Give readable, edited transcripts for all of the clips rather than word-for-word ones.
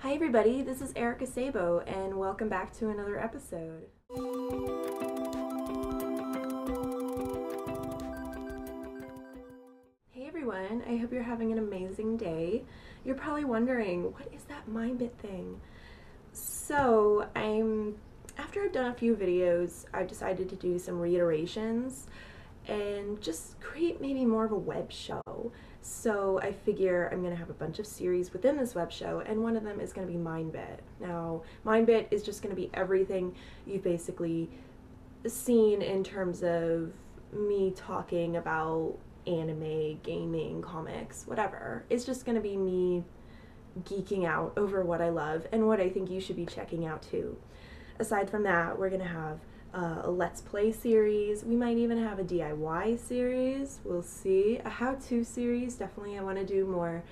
Hi everybody, this is Erica Sabo, and welcome back to another episode. Hey everyone, I hope you're having an amazing day. You're probably wondering, what is that MindBit thing? So, after I've done a few videos, I've decided to do some reiterations and just create maybe more of a web show. So I figure I'm going to have a bunch of series within this web show, and one of them is going to be MindBit. Now, MindBit is just going to be everything you've basically seen in terms of me talking about anime, gaming, comics, whatever. It's just going to be me geeking out over what I love and what I think you should be checking out too. Aside from that, we're going to have a Let's Play series. We might even have a DIY series. We'll see. A how-to series. Definitely I want to do more,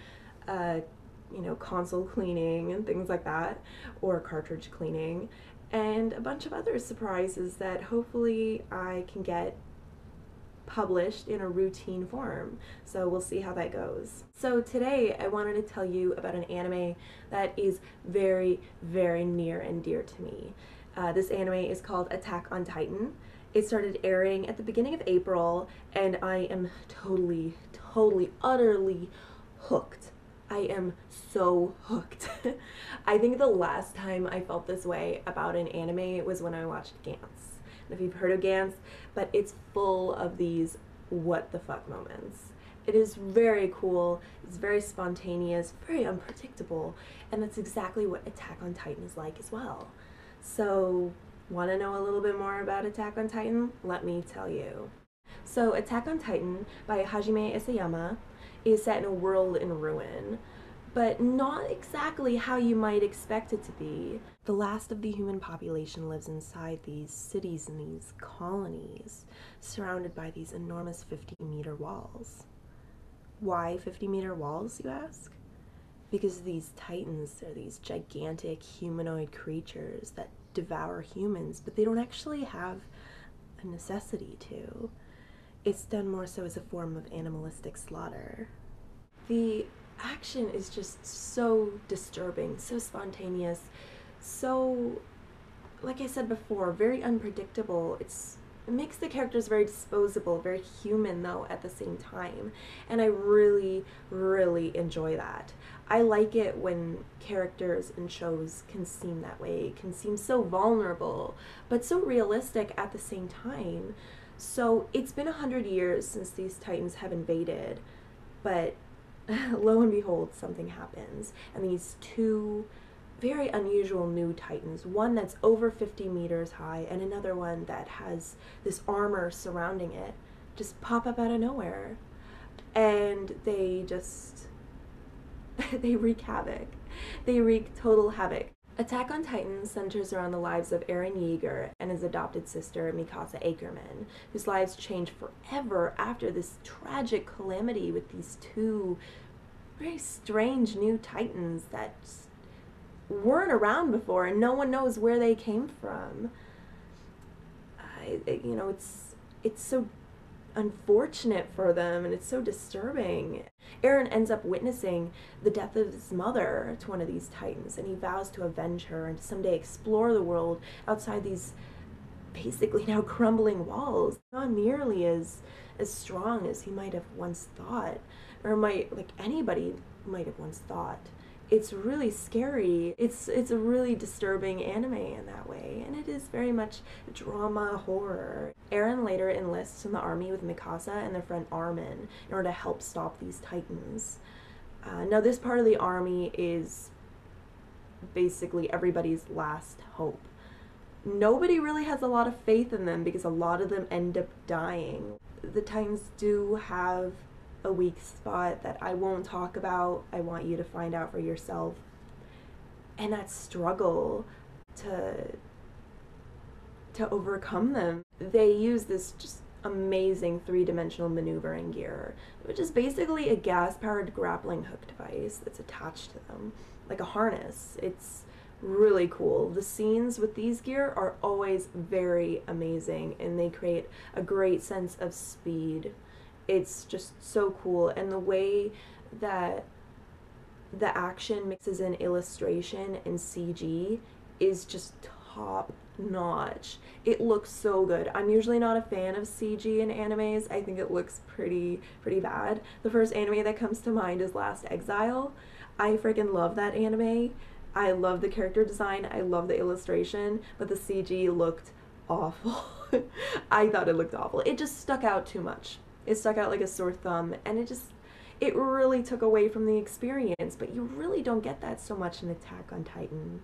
console cleaning and things like that, or cartridge cleaning, and a bunch of other surprises that hopefully I can get published in a routine form. So we'll see how that goes. So today I wanted to tell you about an anime that is very, very near and dear to me. This anime is called Attack on Titan. It started airing at the beginning of April, and I am totally, utterly hooked. I am so hooked. I think the last time I felt this way about an anime was when I watched Gantz. If you've heard of Gantz, but it's full of these what the fuck moments. It is very cool, it's very spontaneous, very unpredictable, and that's exactly what Attack on Titan is like as well. So, want to know a little bit more about Attack on Titan? Let me tell you. So, Attack on Titan by Hajime Isayama is set in a world in ruin, but not exactly how you might expect it to be. The last of the human population lives inside these cities and these colonies, surrounded by these enormous 50-meter walls. Why 50-meter walls, you ask? Because these titans are these gigantic humanoid creatures that devour humans, but they don't actually have a necessity to. It's done more so as a form of animalistic slaughter. The action is just so disturbing, so spontaneous, so, like I said before, very unpredictable. It makes the characters very disposable, very human though at the same time, and I really, really enjoy that. I like it when characters in shows can seem that way, can seem so vulnerable, but so realistic at the same time. So it's been 100 years since these titans have invaded, but lo and behold, something happens, and these two very unusual new titans, one that's over 50 meters high and another one that has this armor surrounding it, just pop up out of nowhere, and they wreak havoc. They wreak total havoc. Attack on Titan centers around the lives of Eren Yeager and his adopted sister Mikasa Ackerman, whose lives change forever after this tragic calamity with these two very strange new titans that weren't around before, and no one knows where they came from. It's so unfortunate for them, and it's so disturbing. Eren ends up witnessing the death of his mother to one of these titans, and he vows to avenge her and to someday explore the world outside these basically now crumbling walls. Not nearly as strong as he might have once thought, or anybody might have once thought. It's really scary. It's a really disturbing anime in that way, and it is very much drama horror. Eren later enlists in the army with Mikasa and their friend Armin in order to help stop these titans. Now this part of the army is basically everybody's last hope. Nobody really has a lot of faith in them because a lot of them end up dying. The titans do have a weak spot that I won't talk about. I want you to find out for yourself. And that struggle to overcome them. They use this just amazing three-dimensional maneuvering gear, which is basically a gas-powered grappling hook device that's attached to them, like a harness. It's really cool. The scenes with these gear are always very amazing, and they create a great sense of speed. It's just so cool, and the way that the action mixes in illustration and CG is just top notch. It looks so good. I'm usually not a fan of CG in animes. I think it looks pretty bad. The first anime that comes to mind is Last Exile. I freaking love that anime. I love the character design. I love the illustration, but the CG looked awful. I thought it looked awful. It just stuck out too much. It stuck out like a sore thumb, and it really took away from the experience, but you really don't get that so much in Attack on Titan.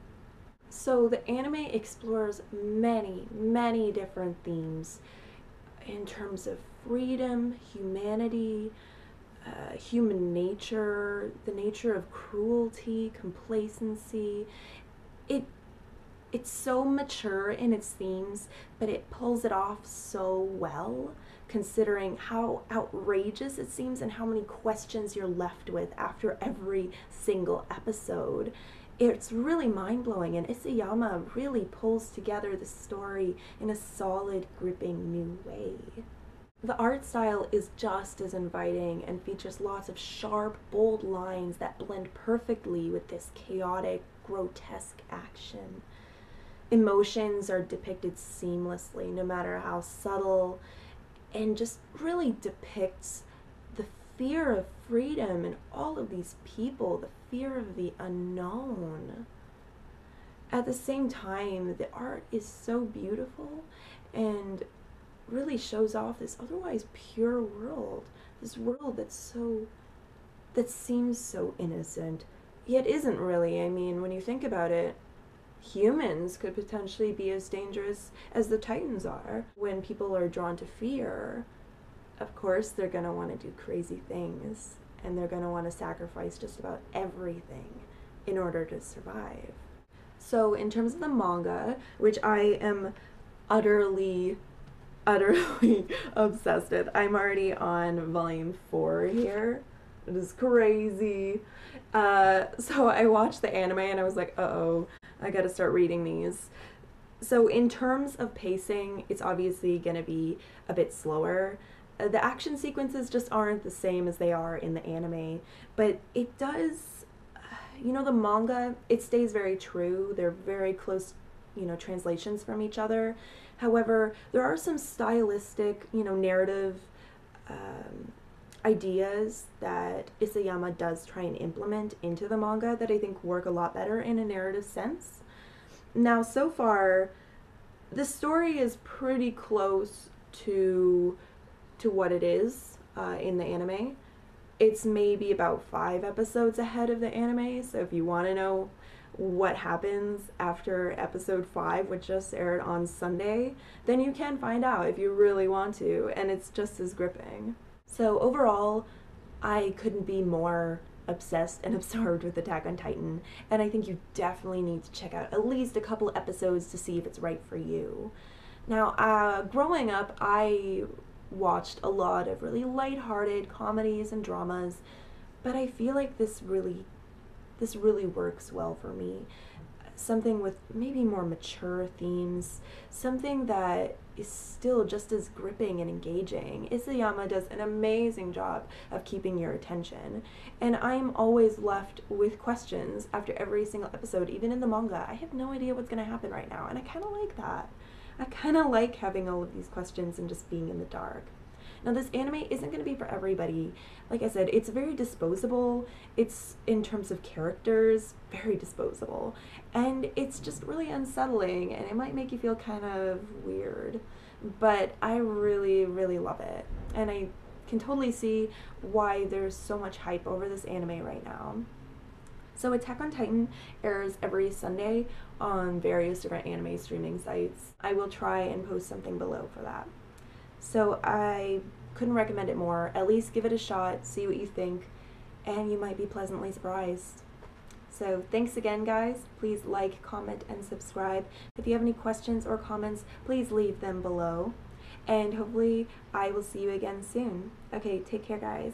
So the anime explores many different themes in terms of freedom, humanity, human nature, the nature of cruelty, complacency. It's so mature in its themes, but it pulls it off so well, considering how outrageous it seems and how many questions you're left with after every single episode. It's really mind-blowing, and Isayama really pulls together the story in a solid, gripping new way. The art style is just as inviting and features lots of sharp, bold lines that blend perfectly with this chaotic, grotesque action. Emotions are depicted seamlessly, no matter how subtle, and just really depicts the fear of freedom in all of these people, the fear of the unknown. At the same time, the art is so beautiful and really shows off this otherwise pure world, this world that seems so innocent, yet isn't really. I mean, when you think about it, humans could potentially be as dangerous as the Titans are. When people are drawn to fear, of course they're going to want to do crazy things, and they're going to want to sacrifice just about everything in order to survive. So in terms of the manga, which I am utterly obsessed with, I'm already on volume 4 here. It is crazy. So I watched the anime and I was like, uh-oh, I gotta start reading these. So in terms of pacing, it's obviously gonna be a bit slower. The action sequences just aren't the same as they are in the anime, but it does, the manga, it stays very true. They're very close, translations from each other. However, there are some stylistic, narrative ideas that Isayama does try and implement into the manga that I think work a lot better in a narrative sense. Now, so far, the story is pretty close to what it is in the anime. It's maybe about 5 episodes ahead of the anime, so if you want to know what happens after episode 5, which just aired on Sunday, then you can find out if you really want to, and it's just as gripping. So overall, I couldn't be more obsessed and absorbed with Attack on Titan, and I think you definitely need to check out at least a couple episodes to see if it's right for you. Now, growing up, I watched a lot of really lighthearted comedies and dramas, but I feel like this really works well for me. Something with maybe more mature themes, something that is still just as gripping and engaging. Isayama does an amazing job of keeping your attention, and I'm always left with questions after every single episode, even in the manga. I have no idea what's going to happen right now, and I kind of like that. I kind of like having all of these questions and just being in the dark. Now, this anime isn't going to be for everybody. Like I said, it's very disposable. It's, in terms of characters, very disposable. And it's just really unsettling, and it might make you feel kind of weird. But I really love it. And I can totally see why there's so much hype over this anime right now. So Attack on Titan airs every Sunday on various different anime streaming sites. I will try and post something below for that. So I couldn't recommend it more. At least give it a shot, see what you think, and you might be pleasantly surprised. So thanks again, guys. Please like, comment, and subscribe. If you have any questions or comments, please leave them below. And hopefully I will see you again soon. Okay, take care, guys.